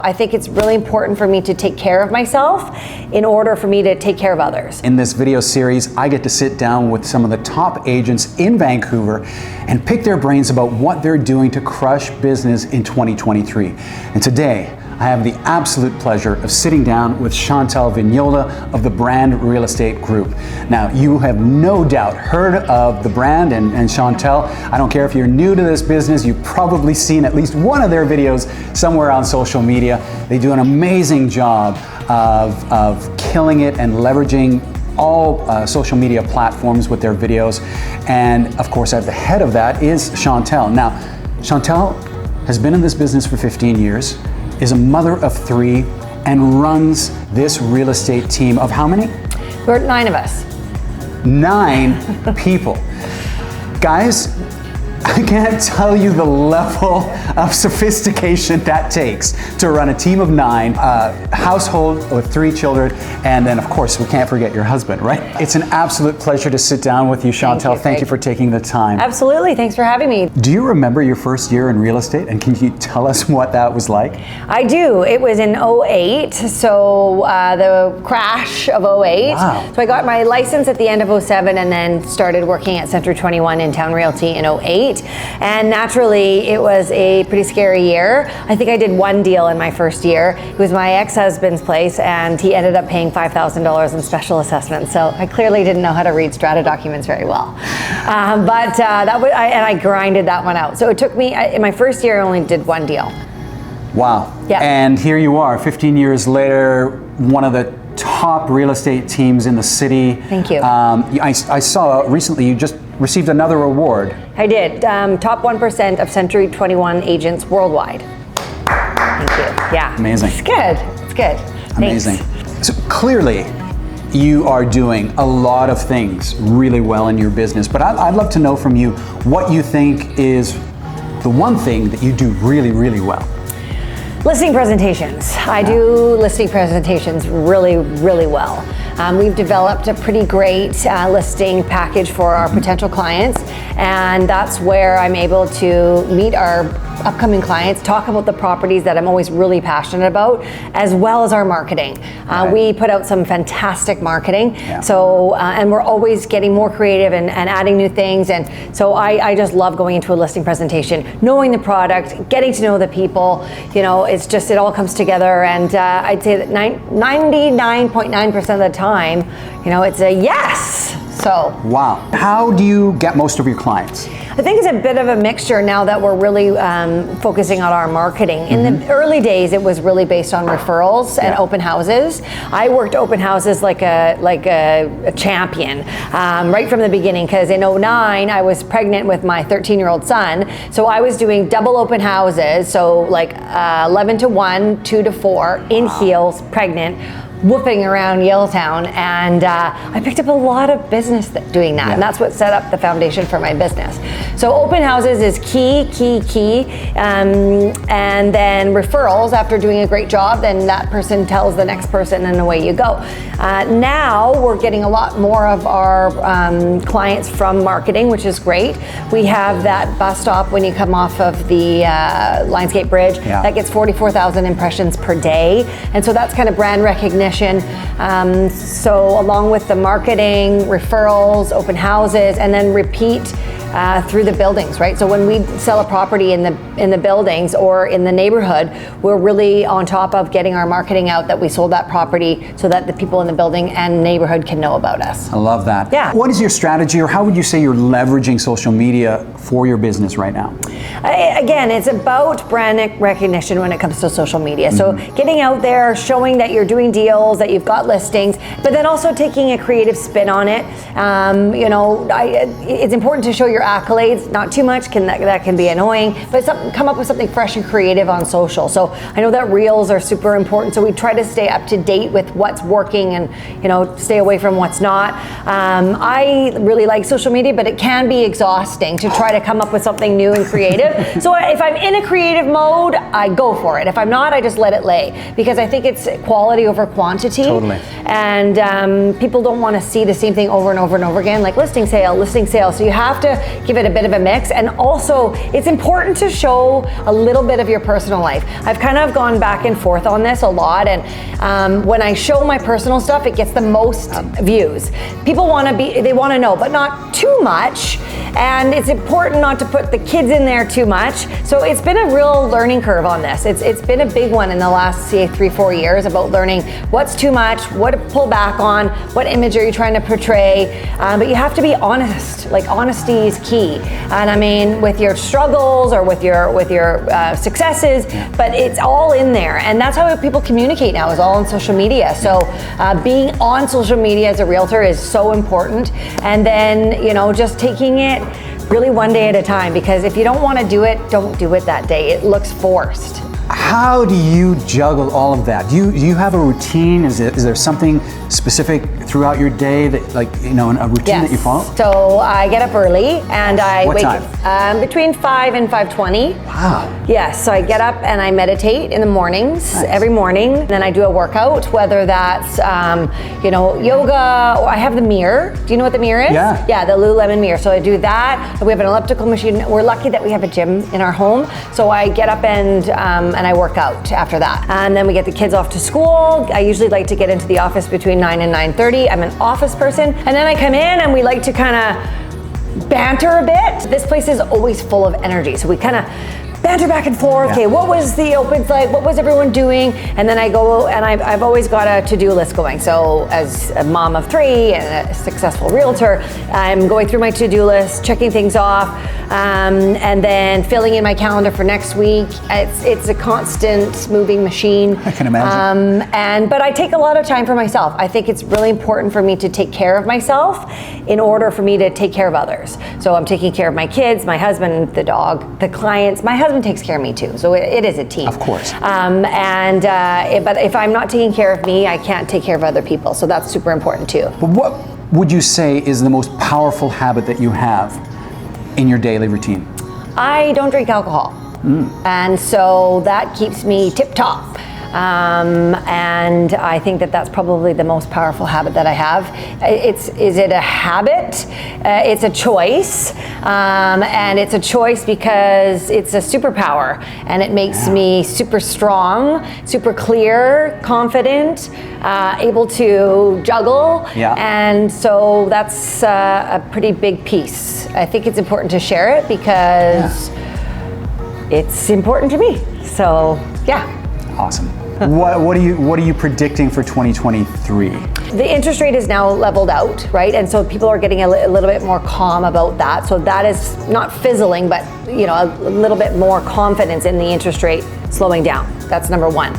I think it's really important for me to take care of myself in order for me to take care of others. In this video series, I get to sit down with some of the top agents in Vancouver and pick their brains about what they're doing to crush business in 2023. And today, I have the absolute pleasure of sitting down with Chantal Vignola of the Brand Real Estate Group. Now, you have no doubt heard of the brand and Chantal. I don't care if you're new to this business, you've probably seen at least one of their videos somewhere on social media. They do an amazing job of killing it and leveraging all social media platforms with their videos. And of course, at the head of that is Chantal. Now, Chantal has been in this business for 15 years, is a mother of 3, and runs this real estate team of how many? We're 9 of us. 9 people. Guys, I can't tell you the level of sophistication that takes to run a team of 9, a household with 3 children, and then of course we can't forget your husband, right? It's an absolute pleasure to sit down with you, Chantal. Thank you for taking the time. Absolutely, thanks for having me. Do you remember your first year in real estate, and can you tell us what that was like? I do. It was in 2008, so the crash of 2008. Wow. So I got my license at the end of 2007 and then started working at Century 21 in Town Realty in 2008. And naturally, it was a pretty scary year. I think I did 1 deal in my first year. It was my ex-husband's place, and he ended up paying $5,000 in special assessment. So I clearly didn't know how to read strata documents very well. I grinded that one out. So it took me, in my first year, I only did 1 deal. Wow. Yeah. And here you are, 15 years later, one of the top real estate teams in the city. Thank you. I saw recently you just received another award. I did. Top 1% of Century 21 agents worldwide. Thank you. Yeah. Amazing. It's good. It's good. Amazing. Thanks. So clearly, you are doing a lot of things really well in your business, but I'd love to know from you what you think is the one thing that you do really, really well. Listing presentations. I do listing presentations really, really well. We've developed a pretty great listing package for our potential clients, and that's where I'm able to meet our upcoming clients, talk about the properties that I'm always really passionate about, as well as our marketing. Right. We put out some fantastic marketing, Yeah. so and we're always getting more creative and adding new things, and so I just love going into a listing presentation, knowing the product, getting to know the people. You know, it's just, it all comes together, and I'd say that 99.9% of the time, you know, it's a yes. So. Wow. How do you get most of your clients? I think it's a bit of a mixture now that we're really focusing on our marketing. In the early days, it was really based on referrals and open houses. I worked open houses like a champion right from the beginning, because in 2009, I was pregnant with my 13-year-old son. So I was doing double open houses, so like 11 to 1, 2 to 4, in heels, pregnant, whooping around Yaletown, and I picked up a lot of business doing that, and that's what set up the foundation for my business. So open houses is key, and then referrals. After doing a great job, then that person tells the next person, and away you go. Now we're getting a lot more of our clients from marketing, which is great. We have that bus stop when you come off of the Lionsgate Bridge that gets 44,000 impressions per day, and so that's kind of brand recognition. So along with the marketing, referrals, open houses, and then repeat through the buildings, right? So when we sell a property in the buildings or in the neighborhood, we're really on top of getting our marketing out that we sold that property, so that the people in the building and neighborhood can know about us. I love that. Yeah. What is your strategy, or how would you say you're leveraging social media for your business right now? Again, it's about brand recognition when it comes to social media. So getting out there, showing that you're doing deals, that you've got listings, but then also taking a creative spin on it. You know, it's important to show your accolades, not too much, that can be annoying, but come up with something fresh and creative on social. So I know that reels are super important, so we try to stay up to date with what's working and, you know, stay away from what's not. I really like social media, but it can be exhausting to try to come up with something new and creative. So if I'm in a creative mode, I go for it. If I'm not, I just let it lay, because I think it's quality over quantity. quantity. Totally. And people don't want to see the same thing over and over and over again, like listing sale, listing sale. So you have to give it a bit of a mix. And also, it's important to show a little bit of your personal life. I've kind of gone back and forth on this a lot. And when I show my personal stuff, it gets the most views. People they want to know, but not too much. And it's important not to put the kids in there too much. So it's been a real learning curve on this. It's been a big one in the last, say, 3-4 years about learning what's too much, what to pull back on, what image are you trying to portray. But you have to be honest. Like, honesty is key. And I mean, with your struggles or with your successes, but it's all in there. And that's how people communicate now, is all on social media. So being on social media as a realtor is so important. And then, just taking it really one day at a time, because if you don't want to do it, don't do it that day. It looks forced. How do you juggle all of that? Do you have a routine? Is there something specific throughout your day that, a routine that you follow? So I get up early and I What wake time? Between 5 and 5:20. Wow. Yes, so I get up and I meditate in the mornings, every morning. Then I do a workout, whether that's, yoga, or I have the mirror. Do you know what the mirror is? Yeah. Yeah, the Lululemon mirror. So I do that. We have an elliptical machine. We're lucky that we have a gym in our home. So I get up and I work out after that. And then we get the kids off to school. I usually like to get into the office between 9 and 9:30. I'm an office person. And then I come in and we like to kind of banter a bit. This place is always full of energy. So we kind of banter back and forth. Okay, what was the opens like? What was everyone doing? And then I go and I've always got a to-do list going. So as a mom of 3 and a successful realtor, I'm going through my to-do list, checking things off, and then filling in my calendar for next week. It's a constant moving machine. I can imagine. But I take a lot of time for myself. I think it's really important for me to take care of myself in order for me to take care of others. So I'm taking care of my kids, my husband, the dog, the clients. My husband takes care of me too, so it is a team. Of course. But if I'm not taking care of me, I can't take care of other people, so that's super important too. But what would you say is the most powerful habit that you have in your daily routine? I don't drink alcohol, and so that keeps me tip-top. And I think that that's probably the most powerful habit that I have. Is it a habit? It's a choice, and it's a choice because it's a superpower, and it makes me super strong, super clear, confident, able to juggle, and so that's a pretty big piece. I think it's important to share it because it's important to me. So, yeah. Awesome. What are you predicting for 2023? The interest rate is now leveled out, right? And so people are getting a little bit more calm about that. So that is not fizzling, but a little bit more confidence in the interest rate slowing down. That's number one.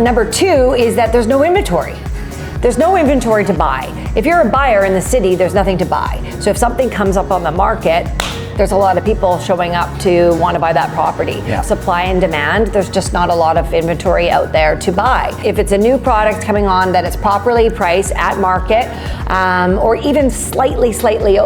Number two is that there's no inventory. There's no inventory to buy. If you're a buyer in the city, there's nothing to buy. So if something comes up on the market, there's a lot of people showing up to want to buy that property. Supply and demand, there's just not a lot of inventory out there to buy. If it's a new product coming on that it's properly priced at market, or even slightly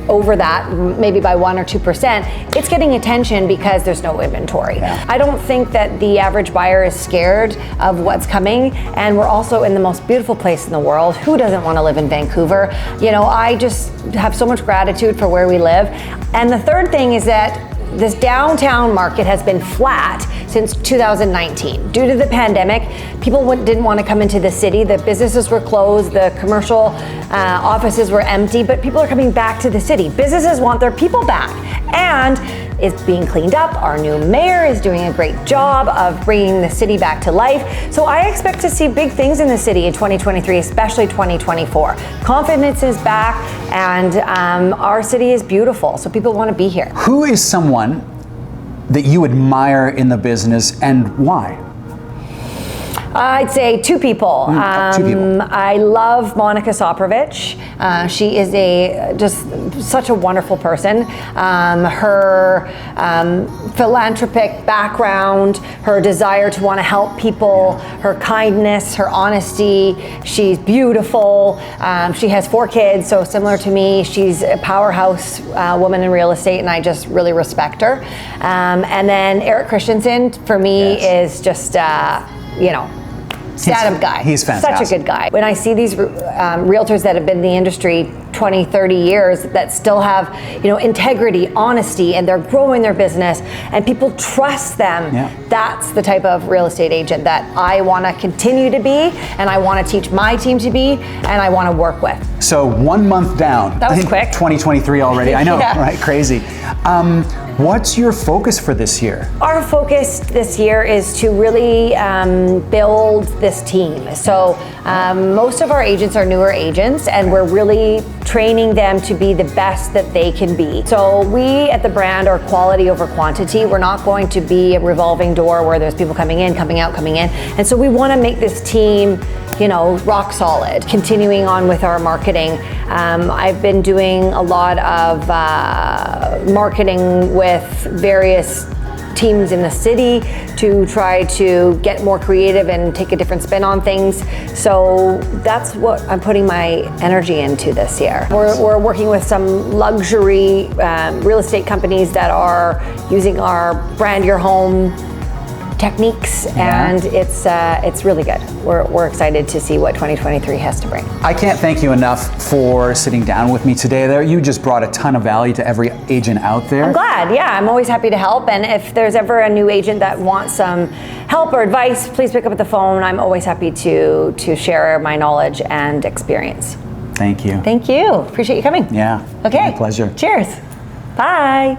over that, maybe by 1 or 2%, it's getting attention because there's no inventory. I don't think that the average buyer is scared of what's coming, and we're also in the most beautiful place in the world. Who doesn't want to live in Vancouver? I just have so much gratitude for where we live. And the third thing is that this downtown market has been flat since 2019. Due to the pandemic, people didn't want to come into the city. The businesses were closed, the commercial offices were empty, but people are coming back to the city. Businesses want their people back, and it's being cleaned up. Our new mayor is doing a great job of bringing the city back to life. So I expect to see big things in the city in 2023, especially 2024. Confidence is back, and our city is beautiful, so people want to be here. Who is someone that you admire in the business, and why? I'd say 2 people. 2 people. I love Monica Soprovich. She is just such a wonderful person. Her philanthropic background, her desire to want to help people, her kindness, her honesty. She's beautiful. She has 4 kids, so similar to me. She's a powerhouse woman in real estate, and I just really respect her. And then Eric Christensen, for me, is just, stand-up guy. He's fantastic. Such a good guy. When I see these realtors that have been in the industry 20, 30 years that still have, integrity, honesty, and they're growing their business and people trust them, that's the type of real estate agent that I want to continue to be, and I want to teach my team to be, and I want to work with. So 1 month down. That was quick. 2023 already. I know, Yeah. right? Crazy. What's your focus for this year? Our focus this year is to really build this team. So most of our agents are newer agents, and we're really training them to be the best that they can be. So we at the brand are quality over quantity. We're not going to be a revolving door where there's people coming in, coming out, coming in. And so we want to make this team rock solid. Continuing on with our marketing, I've been doing a lot of marketing with various teams in the city to try to get more creative and take a different spin on things. So that's what I'm putting my energy into this year. We're working with some luxury real estate companies that are using our brand your home techniques, and it's really good. We're excited to see what 2023 has to bring. I can't thank you enough for sitting down with me today. You just brought a ton of value to every agent out there. I'm glad, I'm always happy to help, and if there's ever a new agent that wants some help or advice, please pick up the phone. I'm always happy to share my knowledge and experience. Thank you. Thank you. Appreciate you coming. Yeah. Okay. My pleasure. Cheers. Bye.